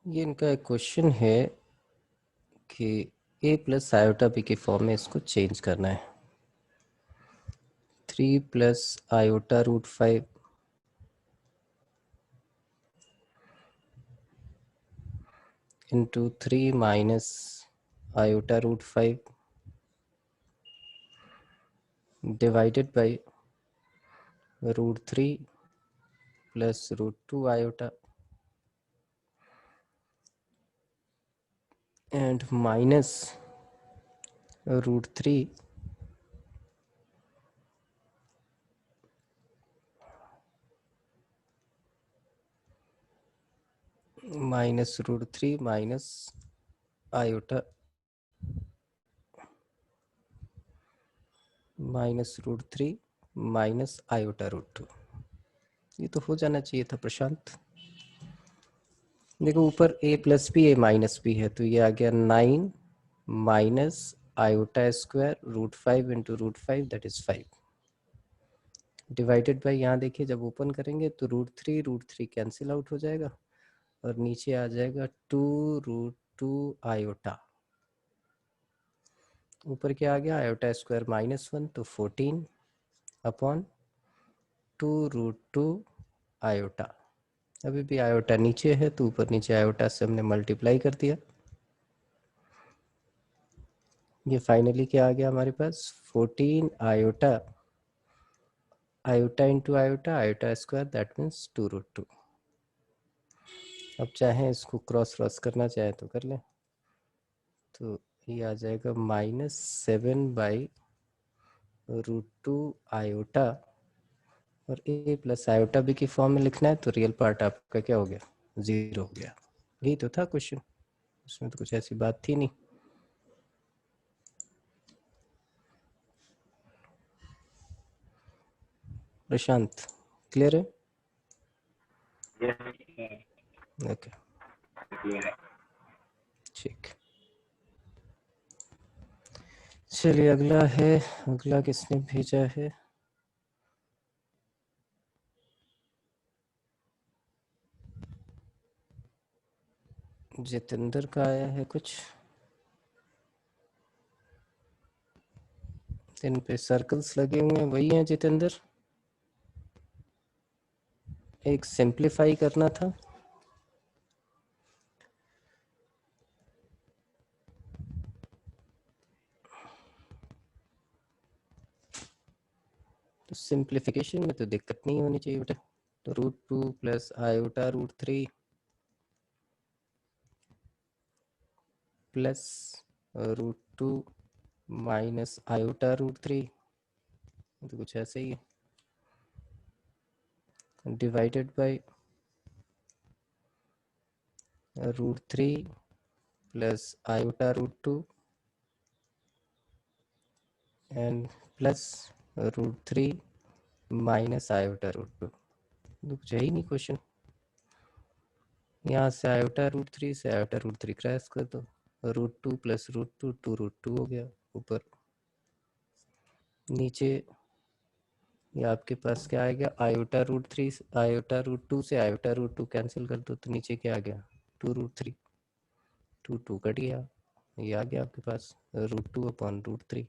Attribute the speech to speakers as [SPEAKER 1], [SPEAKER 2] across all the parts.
[SPEAKER 1] ये इनका एक क्वेश्चन है कि a प्लस आयोटा b के फॉर्म में इसको चेंज करना है। 3 plus iota root 5 into 3 minus iota root 5 divided by root 3 plus root 2 iota and minus root 3 minus root 3 minus iota minus root 3 minus iota root 2। ये तो हो जाना चाहिए था प्रशांत। देखो ऊपर a plus b a minus b है तो ये आ गया 9 minus iota square root 5 into root 5 that is 5 divided by, यहाँ देखिए जब ओपन करेंगे तो रूट थ्री कैंसिल आउट हो जाएगा और नीचे आ जाएगा 2 रूट 2 आयोटा। ऊपर क्या आ गया आयोटा स्क्वायर -1 तो 14 अपॉन 2 रूट 2 आयोटा। अभी भी आयोटा नीचे है तो ऊपर नीचे आयोटा से हमने मल्टीप्लाई कर दिया। ये फाइनली क्या आ गया हमारे पास 14 iota iota into iota iota square that means 2 root 2। अब चाहे इसको क्रॉस क्रॉस करना चाहे तो कर लें, तो ये आ जाएगा -7/√2 आयोटा और a प्लस आयोटा b की फॉर्म में लिखना है तो रियल पार्ट आपका क्या हो गया 0 हो गया। यही तो था क्वेश्चन, उसमें तो कुछ ऐसी बात थी नहीं। प्रशांत क्लियर है? ओके ठीक, चलिए अगला है। अगला किसने भेजा है? जितेंद्र का आया है कुछ, इन पे सर्कल्स लगे हुए हैं, वही हैं जितेंद्र? एक सिंप्लीफाई करना था। तो सिंप्लीफिकेशन में तो दिक्कत नहीं होनी चाहिए बेटा। तो √2 plus iota √3 plus √2 minus iota √3, तो कुछ ऐसे ही है, divided by √3 plus iota √2 and plus √3 minus iota √2। तो कुछ है ही नहीं क्वेश्चन। यहाँ से आयोटा √3 से आयोटा √3 क्रैश कर दो, √2 प्लस √2 2 √2 हो गया। ऊपर नीचे ये आपके पास क्या आ गया आयोटा √3 आयोटा √2 से आयोटा √2 कैंसिल कर दो तो नीचे क्या आ गया 2 √3, 2 2 कट गया, ये आ गया आपके पास √2 अपॉन √3।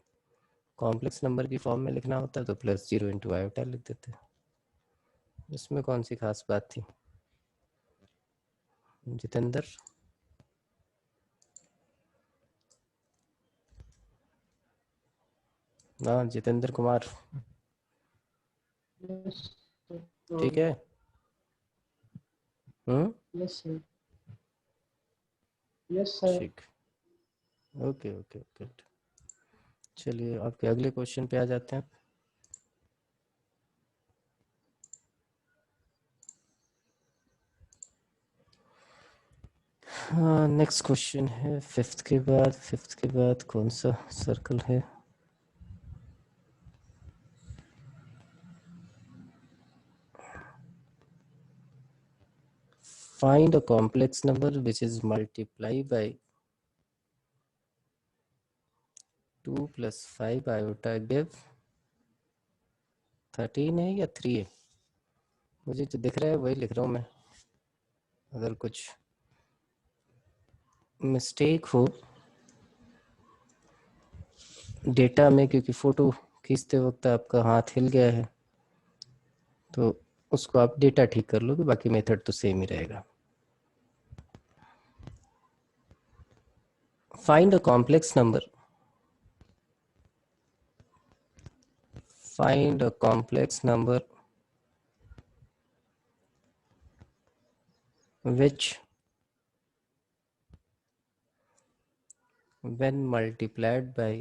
[SPEAKER 1] कॉम्प्लेक्स नंबर की फॉर्म में लिखना होता है तो +0 इंटू आयोटा लिख देते हैं, इसमें कौन सी खास बात थी जितेंद्र? हाँ जितेंद्र कुमार ठीक है।
[SPEAKER 2] Yes sir. Yes sir.
[SPEAKER 1] ठीक, ओके ओके ओके। चलिए आपके अगले क्वेश्चन पे आ जाते हैं। हाँ नेक्स्ट क्वेश्चन है फिफ्थ के बाद कौन सा सर्कल है? Find a complex number which is multiplied by 2 plus 5 iota give 13 है या 3 है? मुझे जो दिख रहा है वही लिख रहा हूँ मैं, अगर कुछ मिस्टेक हो डेटा में, क्योंकि फ़ोटो खींचते वक्त आपका हाथ हिल गया है, तो उसको आप डेटा ठीक कर लोगे, बाकी मेथड तो सेम ही रहेगा। Find a complex number, find a complex number which when multiplied by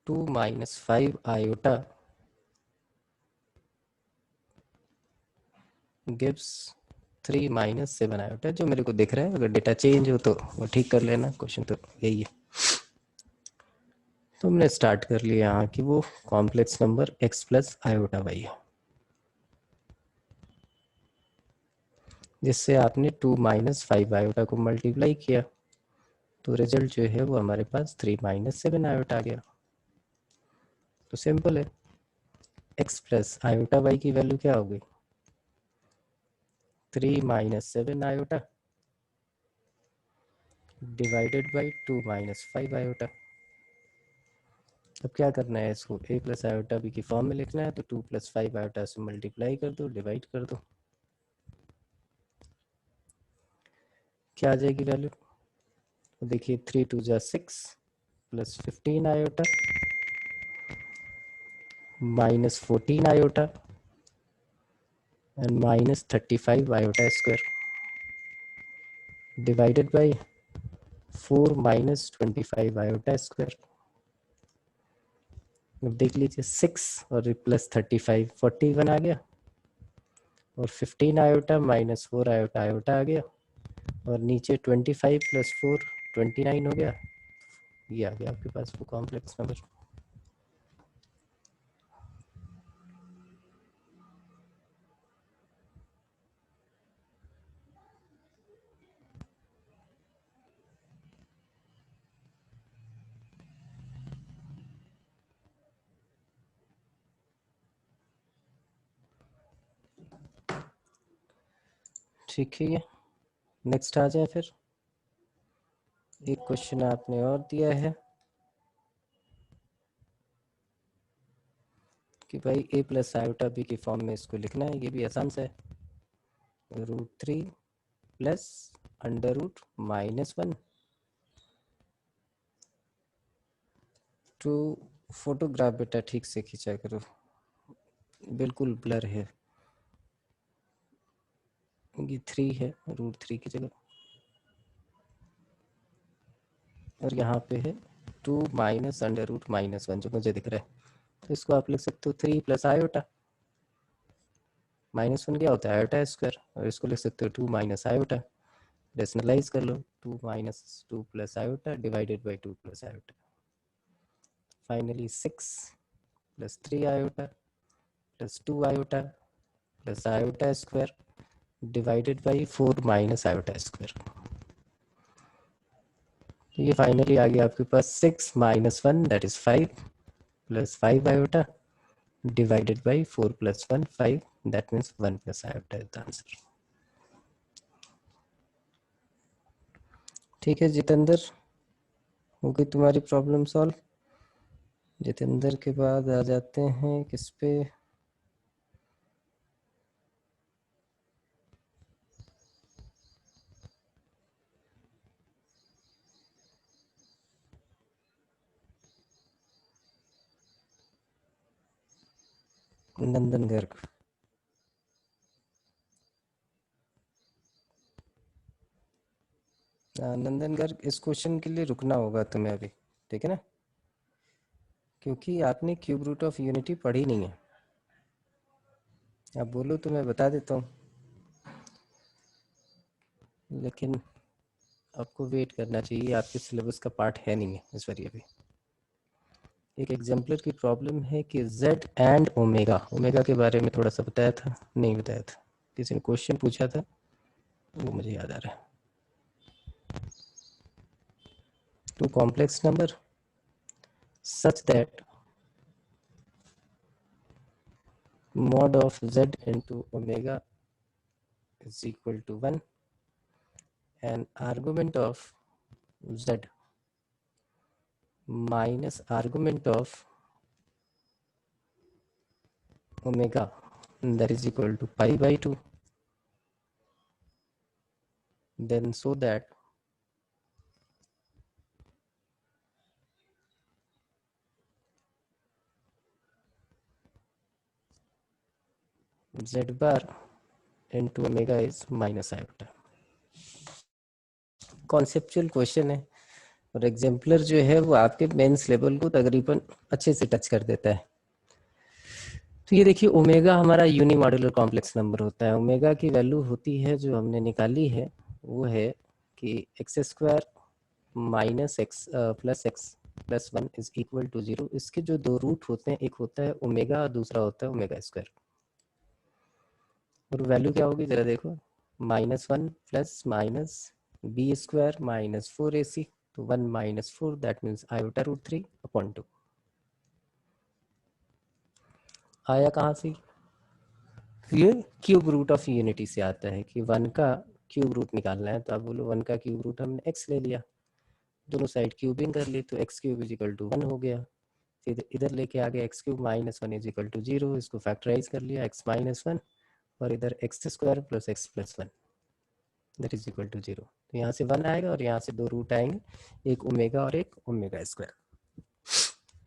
[SPEAKER 1] 2 minus 5 iota gives 3 minus 7 iota। जो मेरे को दिख रहा है, अगर डेटा चेंज हो तो वो ठीक कर लेना, क्वेश्चन तो यही है। तो हमने स्टार्ट कर लिया यहाँ कि वो complex number x plus iota y है, जिससे आपने 2 माइनस 5 आयोटा को मल्टीप्लाई किया, तो रिजल्ट जो है वो हमारे पास 3 माइनस 7 आयोटा आ गया। तो सिंपल है, x प्लस आयोटा वाई की वैल्यू क्या हो गई, 3 minus 7 iota divided by 2 minus 5 iota. अब क्या करना है, इसको a प्लस आयोटा बी की फॉर्म में लिखना है, तो 2 प्लस 5 आयोटा से मल्टीप्लाई कर दो, डिवाइड कर दो, क्या आ जाएगी वैल्यू। तो देखिए 3 टू जा 6 plus 15 iota minus 14 iota and minus 35 iota square divided by 4 minus 25 iota square. अब देख लीजिए 6 और प्लस 35 41 आ गया, और 15 आयोटा माइनस 4 आयोटा आयोटा आ गया, और नीचे 25 प्लस 4 29 हो गया। ये आ गया आपके पास वो कॉम्प्लेक्स नंबर। ठीक है, ये नेक्स्ट आ जाए फिर। एक क्वेश्चन आपने और दिया है कि भाई a प्लस आयोटा बी की फॉर्म में इसको लिखना है। ये भी आसान सा है, √3 प्लस अंडर रूट -1। तो फोटोग्राफ बेटा ठीक से खींचा करो, बिल्कुल ब्लर है। ये 3 है √3 की जगह, और यहाँ पे है 2 माइनस अंडर रूट -1 जो मुझे दिख रहा है। तो इसको आप लिख सकते हो 3 प्लस आयोटा, -1 क्या होता है आयोटा स्क्वायर, और इसको लिख सकते हो 2 माइनस आयोटा। रेशनलाइज कर लो, 2 minus 2 plus iota divided by 2 plus iota. Finally 6 plus 3 iota plus 2 iota plus iota square divided by 4 minus iota square. तो ये फाइनली आ गया आपके पास 6 minus 1 that is 5 plus 5 iota divided by 4 plus 1 5, that means 1 plus iota is the answer। ठीक है जितेंद्र, हो गई तुम्हारी problem solve. Jitendra के बाद आ जाते हैं किस पे, नंदन गर्ग। नंदन गर्ग, इस क्वेश्चन के लिए रुकना होगा तुम्हें अभी, ठीक है ना, क्योंकि आपने क्यूब रूट ऑफ यूनिटी पढ़ी नहीं है। आप बोलो तो मैं बता देता हूँ, लेकिन आपको वेट करना चाहिए, आपके सिलेबस का पार्ट है नहीं है इस बार। अभी एक एग्जाम्पलर की प्रॉब्लम है कि z एंड ओमेगा, ओमेगा के बारे में थोड़ा सा बताया था, नहीं बताया था, किसी ने क्वेश्चन पूछा था, वो मुझे याद आ रहा है। Two complex number such that mod of z into omega is equal to 1 and argument of z minus argument of omega that is equal to pi by 2, then so that z bar into omega is minus iota. Conceptual question है और exemplar जो है वो आपके mains level को तकरीबन अच्छे से टच कर देता है। तो ये देखिए ओमेगा हमारा यूनिमॉड्यूलर कॉम्प्लेक्स नंबर होता है। ओमेगा की वैल्यू होती है जो हमने निकाली है वो है कि x square minus x plus x plus 1 is equal to 0। इसके जो दो रूट होते हैं, एक होता है ओमेगा और दूसरा होता है ओमेगा स्क्वायर। और वैल्यू क्या होगी जरा देखो, -1 plus minus b square minus 4ac, तो 1 minus 4 that means iota root 3 upon 2। आया कहाँ से? ये क्यूब रूट ऑफ यूनिटी से आता है कि 1 का क्यूब रूट निकालना है। तो आप बोलो 1 का क्यूब रूट हमने x ले लिया, दोनों साइड क्यूबिंग कर ली तो x cube is equal to 1 हो गया। फिर इधर लेके आ गया x cube minus 1 is equal to 0, इसको फैक्टराइज कर लिया x माइनस 1 और इधर x square plus x plus 1 that is equal to 0। तो यहाँ से 1 आएगा और यहाँ से दो रूट आएंगे, एक ओमेगा और एक ओमेगा स्क्वायर।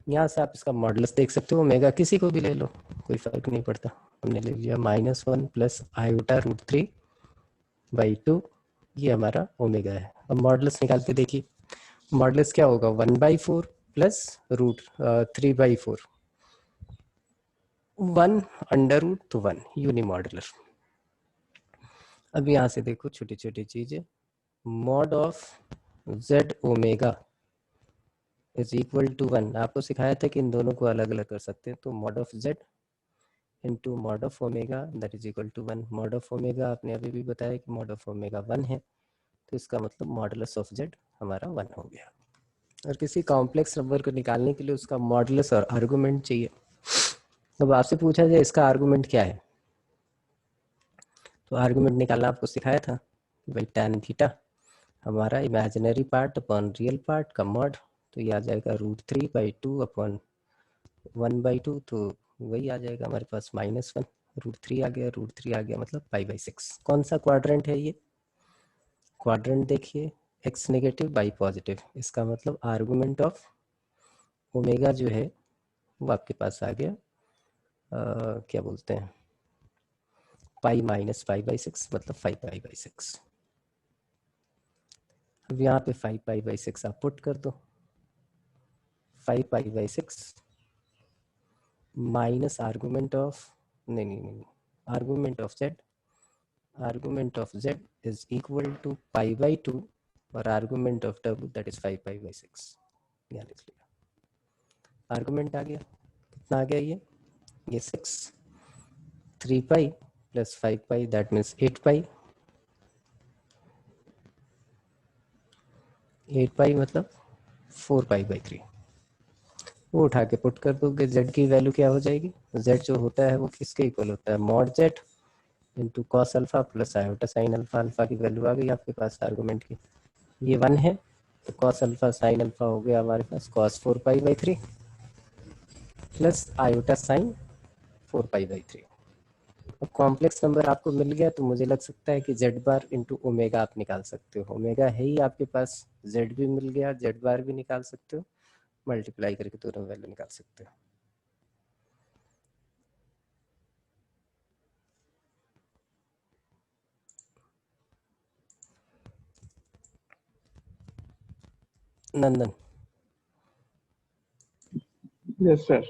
[SPEAKER 1] यहाँ से आप इसका मॉडुलस देख सकते हो, ओमेगा किसी को भी ले लो कोई फर्क नहीं पड़ता। हमने ले लिया -1 प्लस आयोटा रूट 3 बाई 2, ये हमारा ओमेगा है। अब मॉडुलस निकालते देखिए, मॉडुलस क्या होगा 1/4 प्लस रूट 3/4, 1 अंडर रूट तो 1 यूनिमॉड्युलर। अब यहाँ से देखो छोटी छोटी चीजें, mod of z omega is equal to 1। आपको सिखाया था कि इन दोनों को अलग अलग कर सकते हैं, तो mod of z into mod of omega that is equal to 1। Mod of omega आपने अभी भी बताया कि मॉड ऑफ ओमेगा 1 है, तो इसका मतलब मॉडुलस ऑफ z हमारा 1 हो गया। और किसी कॉम्प्लेक्स नंबर को निकालने के लिए उसका मॉडुलस और आर्गुमेंट चाहिए। अब आपसे पूछा जाए इसका आर्गुमेंट क्या है, तो आर्गुमेंट निकालना आपको सिखाया था भाई tan थीटा हमारा imaginary part upon real part का मॉड, तो ये आ जाएगा √3/2 अपॉन 1/2, तो वही आ जाएगा हमारे पास -1। √3 आ गया, √3 आ गया मतलब π/6। कौन सा क्वाड्रेंट है ये? क्वाड्रेंट देखिए x नेगेटिव y पॉजिटिव, इसका मतलब आर्गुमेंट ऑफ ओमेगा जो है वो आपके पास आ गया क्या बोलते हैं पाई माइनस π/6 मतलब 5π/6। अब यहाँ पे 5π/6 आप पुट कर दो, 5π/6 माइनस आर्गुमेंट ऑफ नहीं argument of z, argument of z is equal to π/2 और argument of w that is 5π/6। यहाँ लिख लिया, आर्गुमेंट आ गया, कितना आ गया ये 6, 3π प्लस 5π दैट मीन्स 8π, 8π मतलब 4π/3। वो उठा के पुट कर दोगे, z की वैल्यू क्या हो जाएगी, z जो होता है वो किसके इक्वल होता है mod z into cos alpha plus iota sine alpha. Alpha की वैल्यू आ गई आपके पास आर्गुमेंट की, ये 1 है तो कॉस अल्फा साइन अल्फा हो गया हमारे पास कॉस 4π/3 प्लस आयोटा साइन 4π/3। अब कॉम्प्लेक्स नंबर आपको मिल गया तो मुझे लग सकता है कि z बार इंटू ओमेगा आप निकाल सकते हो। ओमेगा है ही आपके पास, z भी मिल गया, z बार भी निकाल सकते हो, मल्टीप्लाई करके दोनों वैल्यू निकाल सकते हो। नंदन
[SPEAKER 2] यस सर।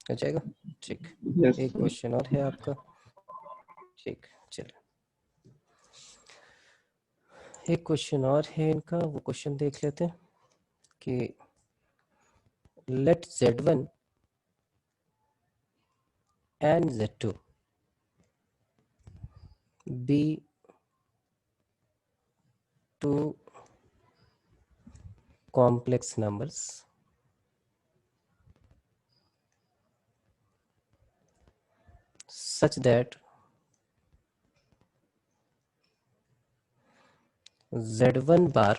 [SPEAKER 1] हो जाएगा, ठीक।
[SPEAKER 2] यस
[SPEAKER 1] एक क्वेश्चन और है आपका, ठीक चलो एक क्वेश्चन और है इनका, वो क्वेश्चन देख लेते हैं कि late z1 and z2 be two complex numbers such that z1 bar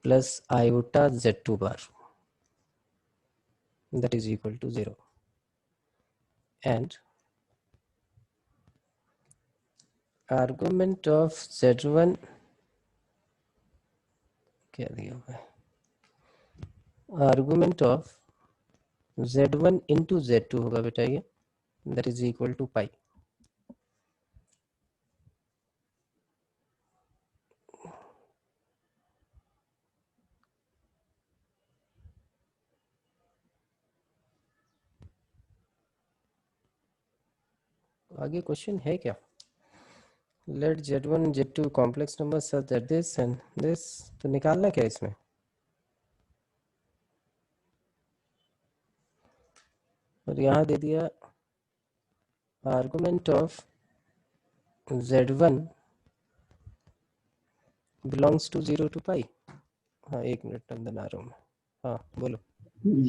[SPEAKER 1] plus iota z2 bar that is equal to 0, and argument of z1 क्या दिया हुआ है, argument of z1 into z2 होगा बेटा ये, that is equal to pi. आगे question है क्या, let z1 z2 complex number such that this and this, तो निकालना क्या इसमें, और यहाँ दे दिया argument of z1 belongs to 0 to pi. हाँ एक मिनट में बना रहा हूँ मैं, हाँ बोलो।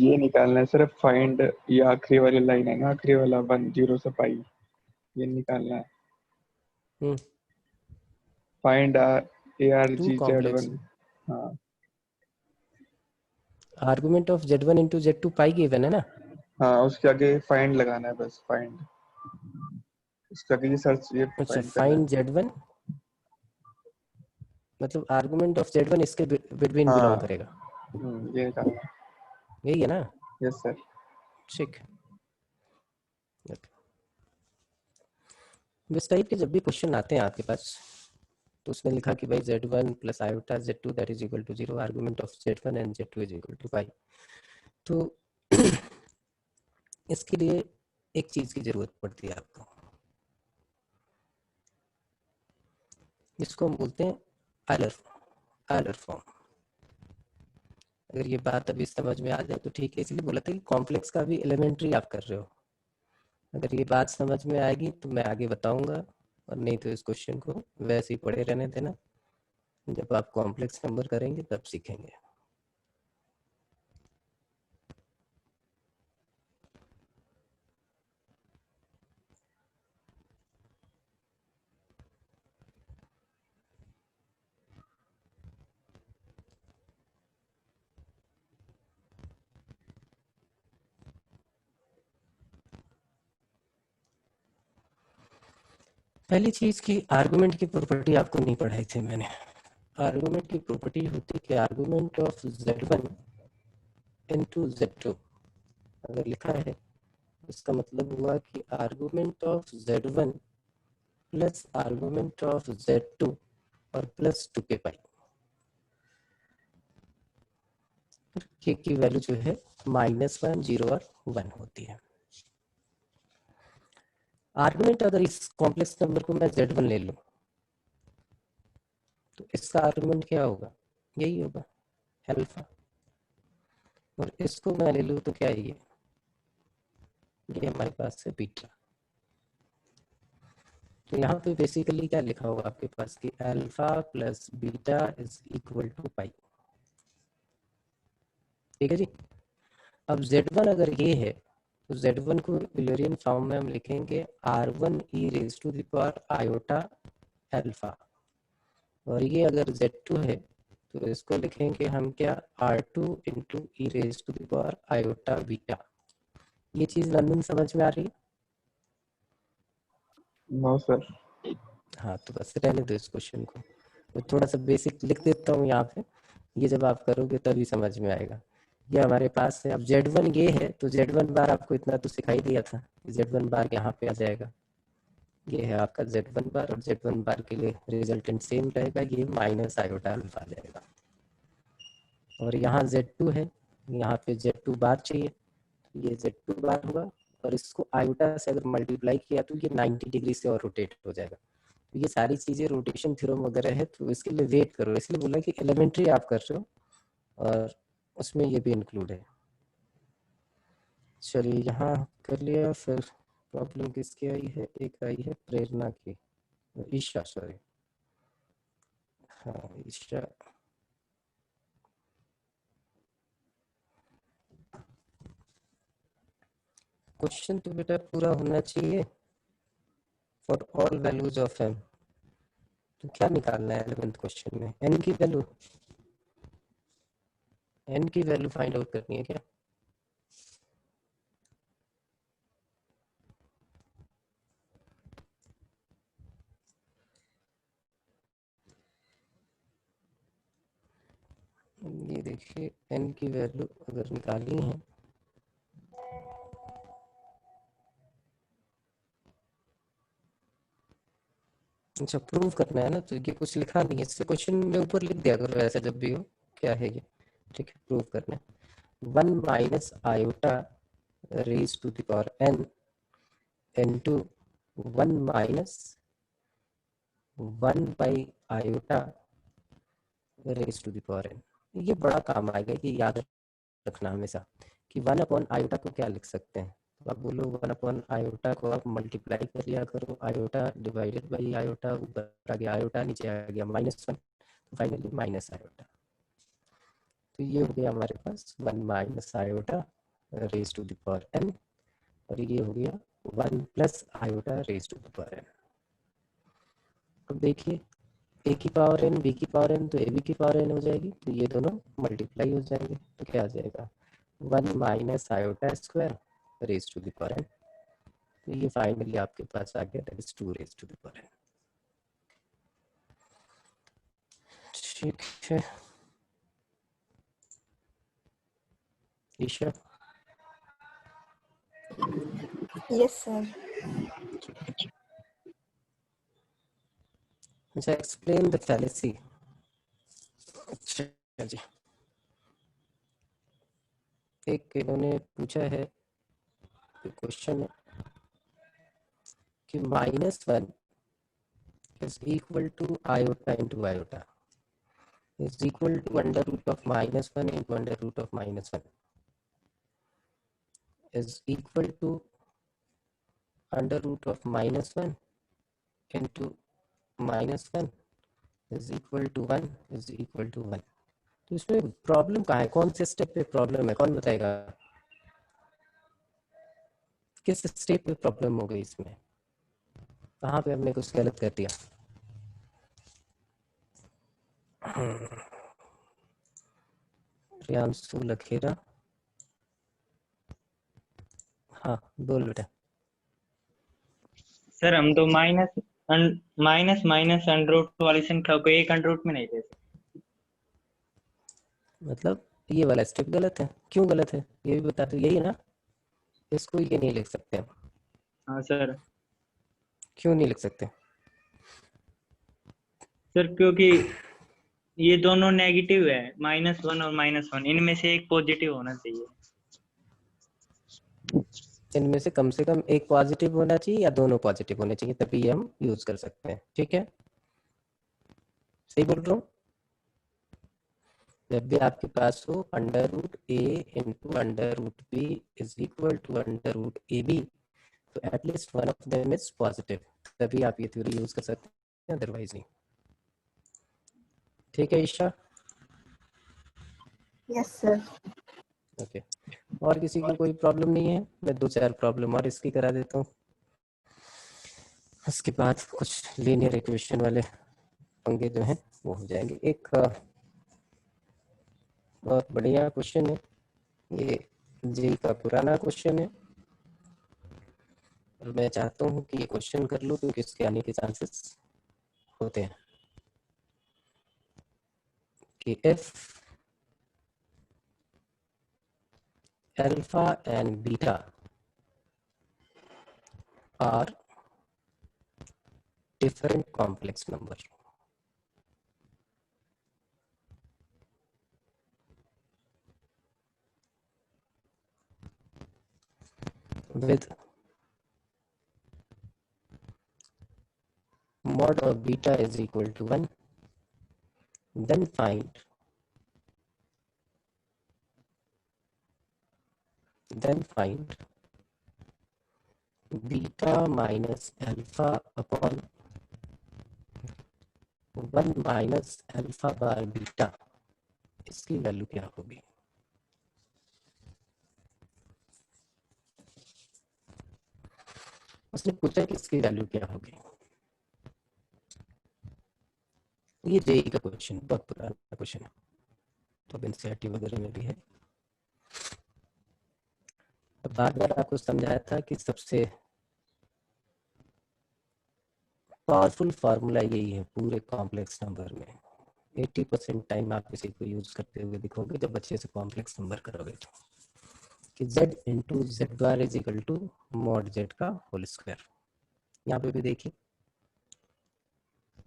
[SPEAKER 2] ये निकालना है सिर्फ फाइंड, ये आखिरी वाली लाइन है ना, आखिरी वाला 1 0 से पाई, ये निकालना है। Find
[SPEAKER 1] two complex
[SPEAKER 2] ARGZ1। हाँ
[SPEAKER 1] argument of z1 into z2 pi given है ना।
[SPEAKER 2] हाँ, उसके आगे फाइंड लगाना है बस, फाइंड, उसके आगे ये सर्च, ये
[SPEAKER 1] अच्छा
[SPEAKER 2] फाइंड करना
[SPEAKER 1] फाइंड
[SPEAKER 2] है।
[SPEAKER 1] z1 मतलब आर्गुमेंट ऑफ z1 इसके बिटवीन बिलोंग
[SPEAKER 2] हाँ
[SPEAKER 1] करेगा,
[SPEAKER 2] ये निकालना है।
[SPEAKER 1] यही है ना।
[SPEAKER 2] Yes sir.
[SPEAKER 1] ठीक, इस टाइप के जब भी क्वेश्चन आते हैं आपके पास तो उसमें लिखा कि भाई z1 plus iota z2 that is equal to 0, argument of z1 and z2 is equal to pi. तो इसके लिए एक चीज की जरूरत पड़ती है आपको, जिसको हम बोलते हैं आयलर फॉर्म। अगर ये बात अभी समझ में आ जाए तो ठीक है, इसलिए बोला था कि कॉम्प्लेक्स का भी एलिमेंट्री आप कर रहे हो। अगर ये बात समझ में आएगी तो मैं आगे बताऊंगा, और नहीं तो इस क्वेश्चन को वैसे ही पढ़े रहने देना, जब आप कॉम्प्लेक्स नंबर करेंगे तब सीखेंगे। पहली चीज की आर्गुमेंट की प्रॉपर्टी आपको नहीं पढ़ाई थी मैंने। आर्गुमेंट की प्रॉपर्टी होती है कि argument of z1 into z2 अगर लिखा है इसका मतलब हुआ कि argument of z1 plus argument of z2 और प्लस 2 के पाई, के की वैल्यू जो है -1 0 और 1 होती है। आर्गुमेंट अगर इस कॉम्प्लेक्स नंबर को मैं z1 ले लूं तो इसका आर्गुमेंट क्या होगा, यही होगा अल्फा, और इसको मैं ले लूं तो क्या है ये हमारे पास है बीटा। तो यहाँ पे बेसिकली क्या लिखा होगा आपके पास कि alpha plus beta is equal to pi. ठीक है जी। अब z1 अगर ये है तो z1 को विलोरियन फॉर्म में हम लिखेंगे r1 e raise to the power iota alpha, और ये अगर z2 है तो इसको लिखेंगे हम क्या r2 into e raise to the power iota beta. ये चीज नंदन समझ में आ रही है।
[SPEAKER 2] No sir.
[SPEAKER 1] हाँ तो बस रहने दो इस क्वेश्चन को, तो थोड़ा सा बेसिक लिख देता हूँ यहाँ पे, ये जब आप करोगे तभी समझ में आएगा। ये हमारे पास है, अब z1 ये है तो z1 बार आपको इतना तो सिखाई दिया था, z1 बार यहाँ पे आ जाएगा, ये है आपका z1 बार, और z1 बार के लिए रिजल्टेंट सेम रहेगा, ये माइनस आयोटा अल्फा आ जाएगा। और यहाँ z2 है, यहाँ पे z2 बार चाहिए, ये z2 बार हुआ, और इसको आयोटा से अगर मल्टीप्लाई किया तो ये 90 डिग्री से और रोटेट हो जाएगा। तो ये सारी चीजें रोटेशन थ्योरम वगैरह है, तो इसके लिए वेट करो, इसलिए बोला कि एलिमेंट्री आप कर रहे हो और उसमें ये भी इंक्लूड है। चलिए यहाँ कर लिया, फिर प्रॉब्लम किसकी आई है, एक आई है प्रेरणा की, ईशा सॉरी, हाँ ईशा क्वेश्चन तो बेटा पूरा होना चाहिए for all values of m। तो क्या निकालना है 11th क्वेश्चन में? n की वैल्यू फाइंड आउट करनी है क्या? ये देखिए n की वैल्यू अगर निकालनी है अच्छा प्रूव करना है ना, तो ये कुछ लिखा नहीं है इससे, क्वेश्चन में ऊपर लिख दिया करो ऐसा जब भी हो। क्या है ये? ठीक है, प्रूव करना है 1 minus iota raise to the power n into 1 minus 1 by iota raise to the power n। ये बड़ा काम आएगा, ये याद रखना हमेशा कि 1 अपॉन आयोटा को क्या लिख सकते हैं। तो आप बोलो 1 अपॉन आयोटा को आप मल्टीप्लाई कर लिया करो, आयोटा डिवाइडेड बाई आयोटा, ऊपर आ गया आयोटा, नीचे आ गया -1, तो फाइनली माइनस आयोटा। तो ये हो गया हमारे पास 1 minus iota raise to the power n, और ये हो गया 1 plus iota raise to the power n। अब देखिए a की पावर n, b की पावर n, तो ab की पावर n हो जाएगी, तो ये दोनों मल्टीप्लाई हो जाएंगे, तो क्या आ जाएगा 1 minus iota square raise to the power n। तो ये फाइनली आपके पास आ गया, that is 2 raise to the power n। ठीक है ईशा?
[SPEAKER 3] Yes sir.
[SPEAKER 1] अच्छा एक्सप्लेन द फैलेसी। अच्छा जी, एक इन्होंने पूछा है क्वेश्चन है कि -1 is equal to iota into iota is equal to under root of -1 into under root of -1 is equal to under root of -1 into -1 is equal to 1 is equal to 1। तो इसमें प्रॉब्लम कहाँ है, कौन से step पे problem है, कौन बताएगा किस स्टेप पे प्रॉब्लम हो गई इसमें, कहाँ पे हमने कुछ गलत कर दिया? प्रियांशु लखेरा, हाँ बोल बेटा।
[SPEAKER 4] सर हम तो माइनस माइनस अंडर रूट वाली संख्या को एक अंडर रूट में नहीं दे सकते।
[SPEAKER 1] मतलब ये वाला स्टेप गलत है, क्यों गलत है ये भी बता दो, यही है ना, इसको ये नहीं लिख सकते हम।
[SPEAKER 4] हाँ सर।
[SPEAKER 1] क्यों नहीं लिख सकते?
[SPEAKER 4] सर क्योंकि ये दोनों नेगेटिव है, -1 और -1, इनमें से एक पॉजिटिव होना चाहिए।
[SPEAKER 1] इनमें से कम एक पॉजिटिव होना चाहिए या दोनों पॉजिटिव होने चाहिए, तभी ये हम यूज कर सकते हैं। ठीक है, सही बोल रहा हूँ? जब भी आपके पास हो under root a into under root b is equal to under root A B, तो at least one of them is positive, तभी आप ये थ्योरी यूज कर सकते हैं, अदरवाइज नहीं। ठीक है ईशा?
[SPEAKER 3] Yes sir.
[SPEAKER 1] ओके, और किसी को कोई प्रॉब्लम नहीं है? मैं 2-4 प्रॉब्लम और इसकी करा देता हूँ, उसके बाद कुछ लीनियर इक्वेशन वाले पंगे जो हैं वो हो जाएंगे। एक बहुत बढ़िया क्वेश्चन है ये, जी का पुराना क्वेश्चन है, और मैं चाहता हूँ कि ये क्वेश्चन कर लूँ क्योंकि इसके आने के चांसेस होते हैं कि if alpha and beta are different complex number with mod of beta is equal to 1, then find beta minus alpha upon 1 minus alpha bar beta, इसकी वैल्यू क्या होगी? उसने पूछा कि इसकी वैल्यू क्या होगी। ये जेई का क्वेश्चन, बहुत पुराना क्वेश्चन है, तो एनसीईआरटी वगैरह में भी है। बार बार आपको समझाया था कि सबसे पावरफुल फार्मूला यही है पूरे कॉम्प्लेक्स नंबर में। 80% टाइम आप इसी को यूज करते हुए दिखोगे जब अच्छे से कॉम्प्लेक्स नंबर करोगे तो, कि z into z bar is equal to mod z का होल स्क्वायर। यहाँ पे भी देखिए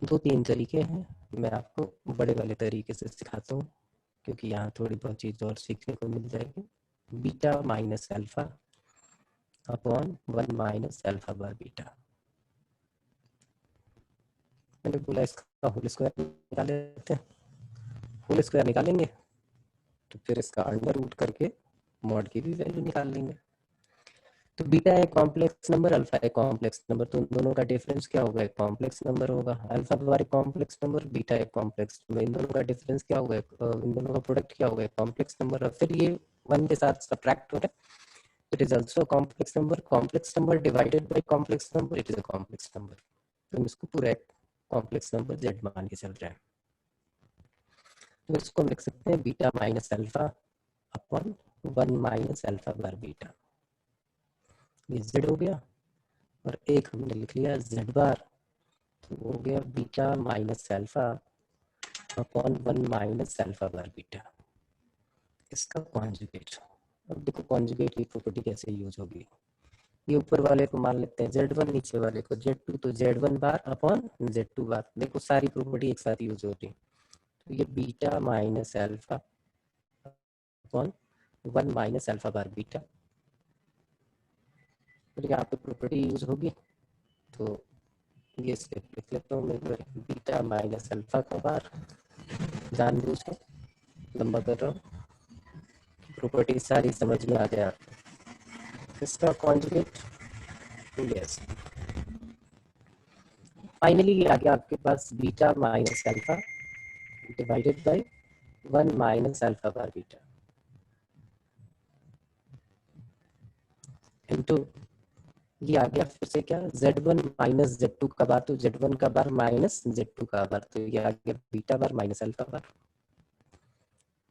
[SPEAKER 1] 2-3 तरीके हैं, मैं आपको बड़े वाले तरीके से सिखाता हूँ क्योंकि यहाँ थोड़ी बहुत चीज़ और सीखने को मिल जाएगी। Beta minus alpha upon 1 minus alpha bar beta. मैंने बोला इसका होल स्क्वायर निकाल लेते हैं, होल स्क्वायर निकालेंगे तो फिर इसका अंडर रूट करके मॉड की भी वैल्यू निकाल लेंगे। तो बीटा एक कॉम्प्लेक्स नंबर, अल्फा एक कॉम्प्लेक्स नंबर, तो दोनों का डिफरेंस क्या होगा, एक कॉम्प्लेक्स नंबर होगा। अल्फा बार एक कॉम्प्लेक्स नंबर, बीटा एक कॉम्प्लेक्स नंबर, इन दोनों का डिफरेंस क्या होगा, इन दोनों का प्रोडक्ट क्या होगा, एक कॉम्प्लेक्स नंबर। और फिर ये 1 के साथ सब्ट्रैक्ट हो रहा है, it is also complex number. Complex number divided by complex number, it is a complex number. तो इसको पूरा एक कॉम्प्लेक्स नंबर जेड मान के चल रहा है, तो इसको हम लिख सकते हैं beta minus alpha upon 1 minus alpha bar beta. ये जेड हो गया, और एक हमने लिख लिया जेड बार, तो हो गया beta minus alpha upon 1 minus alpha bar beta, इसका कॉन्जुगेट। अब देखो कॉन्जुगेट की प्रॉपर्टी कैसे यूज होगी। ये ऊपर वाले को मान लेते हैं z1, नीचे वाले को z2, तो z1 बार अपॉन z2 बार। देखो सारी प्रॉपर्टी एक साथ यूज हो रही है, तो ये beta minus alpha upon 1 minus alpha bar beta. तो यहाँ पे प्रॉपर्टी यूज होगी, तो ये स्टेप लिख लेता हूँ मैं, बीटा माइनस अल्फा का बार, जानबूझ के लंबा कर रहा हूँ, प्रॉपर्टी सारी समझ में आ गया। इसका कॉन्जुगेट, यस, फाइनली ये आ गया आपके पास beta minus alpha divided by 1 minus alpha bar beta into ये आ गया फिर से क्या, z1 माइनस z2 का बार, तो z1 का बार माइनस z2 का बार, तो ये आ गया बीटा बार माइनस अल्फा बार।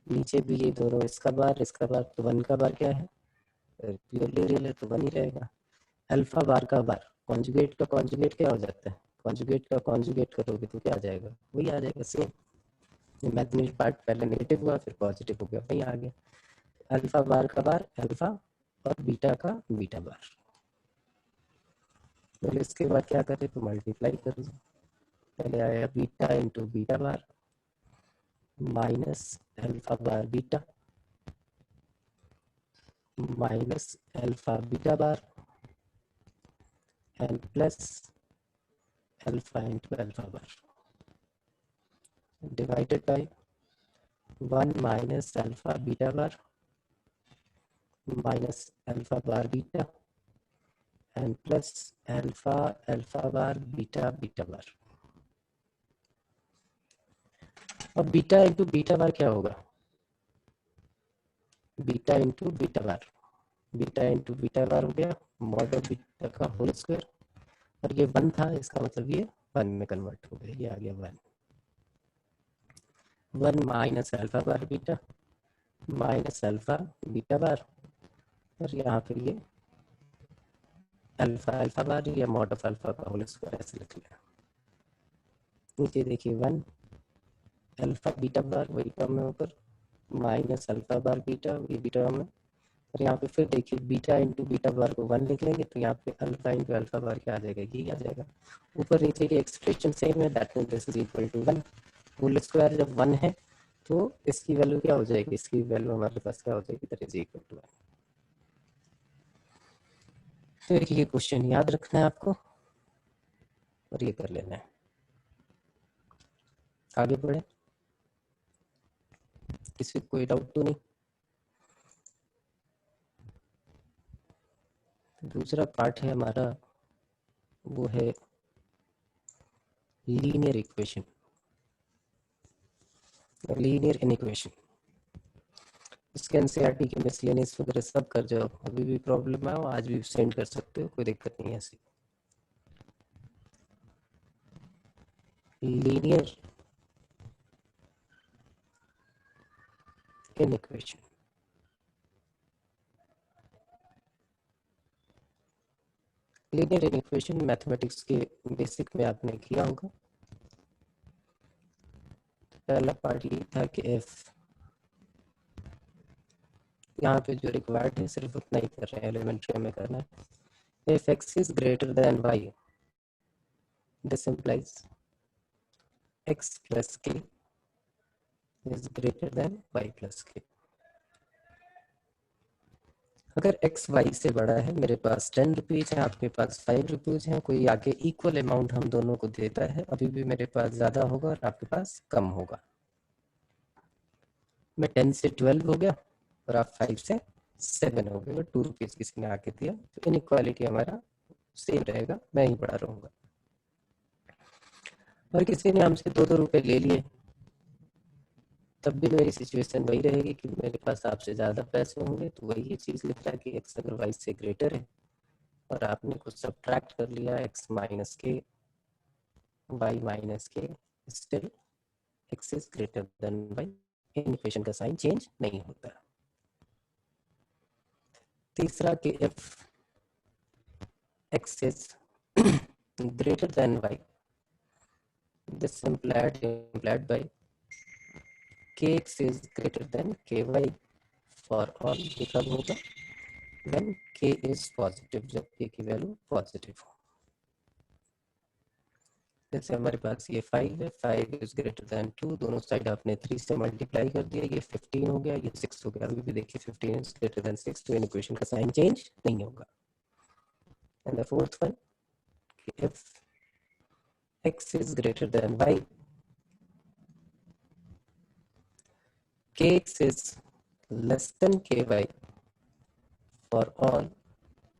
[SPEAKER 1] नीचे भी ये दोनों, इसका बार तो 1 का बार क्या है, प्योरली रियल है तो 1 ही रहेगा। अल्फा बार का बार, कॉन्जुगेट का कॉन्जुगेट क्या हो जाता है, कॉन्जुगेट का कॉन्जुगेट करोगे तो क्या आ जाएगा, वही आ जाएगा सेम। इमेजिनरी पार्ट पहले नेगेटिव हुआ फिर पॉजिटिव हो गया, वही आ गया। अल्फा बार का बार अल्फा और बीटा का बीटा बार। तो इसके बाद क्या करें, तो मल्टीप्लाई कर दो। पहले आया beta into beta bar minus alpha bar beta minus alpha beta bar and plus alpha into alpha bar divided by 1 minus alpha beta bar minus alpha bar beta and plus alpha bar beta beta bar. अब beta into beta bar क्या होगा, beta into beta bar, beta into beta bar हो गया mod of beta का whole square, और ये 1 था, इसका मतलब ये 1 में कन्वर्ट हो गया, ये आ गया 1 minus alpha bar beta minus alpha beta bar, और यहाँ पे ये अल्फा बार या मॉड ऑफ अल्फा का होल स्क्वायर ऐसे लिख लिया। नीचे देखिए 1 अल्फा बीटा बार वही टर्म है ऊपर, माइनस अल्फा बार बीटा ये भी टर्म है, और यहाँ पे फिर देखिए बीटा इंटू बीटा बार को 1 लिख लेंगे, तो यहाँ पे अल्फा इंटू अल्फा बार क्या आ जाएगा, ये आ जाएगा। ऊपर नीचे की एक्सप्रेशन सेम है, that means this is equal to 1। Whole square जब 1 है तो इसकी वैल्यू क्या हो जाएगी, इसकी वैल्यू हमारे पास क्या हो जाएगी, दैट इज इक्वल टू 1। तो ये क्वेश्चन याद रखना है आपको और ये कर लेना है। आगे बढ़े, किसी को कोई डाउट तो नहीं। दूसरा पार्ट है हमारा, वो है लीनियर इक्वेशन, लीनियर इनइक्वेशन। इसके एनसीईआरटी के मिसलेनियस वगैरह सब कर जाओ, अभी भी प्रॉब्लम है आज भी सेंड कर सकते हो, कोई दिक्कत नहीं है ऐसी। linear inequation. Linear equation mathematics के बेसिक में आपने किया होगा। पहला पार्ट ये था कि एफ, यहाँ पे जो रिक्वायर्ड है सिर्फ उतना ही कर रहे हैं, एलिमेंट्री में करना है। If x is greater than Y, this implies X plus K is greater than Y plus K. अगर x y से बड़ा है, मेरे पास 10 रुपीज है, आपके पास 5 रुपीज है, कोई आगे इक्वल अमाउंट हम दोनों को देता है, अभी भी मेरे पास ज्यादा होगा और आपके पास कम होगा। मैं 10 से 12 हो गया और आप 5 से 7 हो गए, 2 रुपीज किसी ने आके दिया, तो इनइक्वालिटी हमारा सेम रहेगा, मैं ही बड़ा रहूंगा। और किसी ने हमसे 2-2 रुपए ले लिए, तब भी मेरी सिचुएशन वही रहेगी कि मेरे पास आपसे ज्यादा पैसे होंगे। तो वही ये चीज लिख रहा है कि एक्स अगर वाई से ग्रेटर है और आपने कुछ सब्ट्रैक्ट कर लिया, x minus k y minus k, still x is greater than y, inequation का साइन चेंज नहीं होता। तीसरा कि if x is greater than Y, this implied by kx is greater than ky for all, ये कब होगा? when k is positive, जब k की वैल्यू पॉजिटिव हो। जैसे हमारे पास ये 5 है, 5 is greater than 2, दोनों साइड आपने 3 से मल्टीप्लाई कर दिया, ये 15 हो गया, ये 6 हो गया। अभी भी देखिए 15 is greater than 6, तो इन इक्वेशन का साइन चेंज नहीं होगा। And the fourth one, if x is greater than y, kx is less than ky for all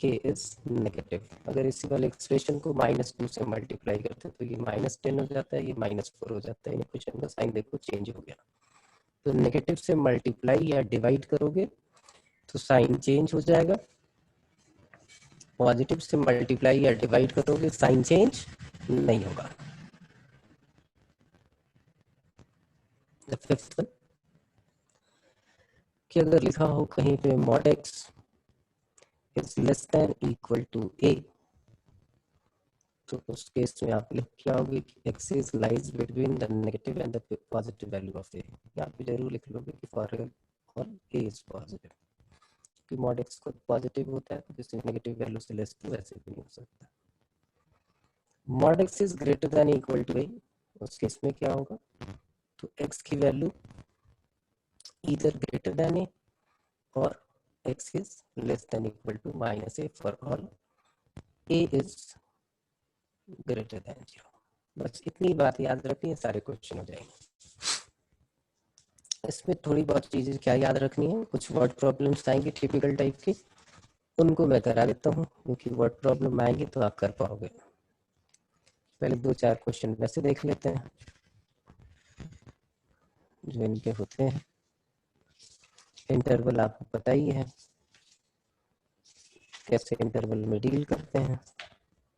[SPEAKER 1] k is negative. अगर इसी वाले एक्सप्रेशन को -2 से मल्टीप्लाई करते तो ये -10 हो जाता है, ये -4 हो जाता है। इक्वेशन का साइन देखो चेंज हो गया। तो नेगेटिव से मल्टीप्लाई या डिवाइड करोगे तो साइन चेंज हो जाएगा, पॉजिटिव से मल्टीप्लाई या डिवाइड करोगे साइन चेंज नहीं होगा। द फिफ्थ वन, कि अगर लिखा हो कहीं पे mod x is less than equal to a, तो उस केस में आप लिख क्या होगी कि x is lies between the negative and the positive value of a। यहाँ पे जरूर लिख लोगे कि for all a is positive, कि mod x को पॉजिटिव होता है तो किसी नेगेटिव वैल्यू से लेस तो वैसे भी नहीं हो सकता। mod x is greater than equal to a, उस केस में क्या होगा? तो x की value either greater than a or x is less than equal to minus a for all a is greater than 0। बस इतनी बात याद रखनी है, सारे क्वेश्चन हो जाएंगे। इसमें थोड़ी बहुत चीजें क्या याद रखनी है, कुछ वर्ड प्रॉब्लम्स आएंगे टिपिकल टाइप के, उनको मैं करा देता हूँ, क्योंकि वर्ड प्रॉब्लम आएंगे तो आप कर पाओगे। पहले 2-4 क्वेश्चन वैसे देख लेते हैं जो इनके होते हैं। इंटरवल आपको पता ही है कैसे इंटरवल में डील करते हैं,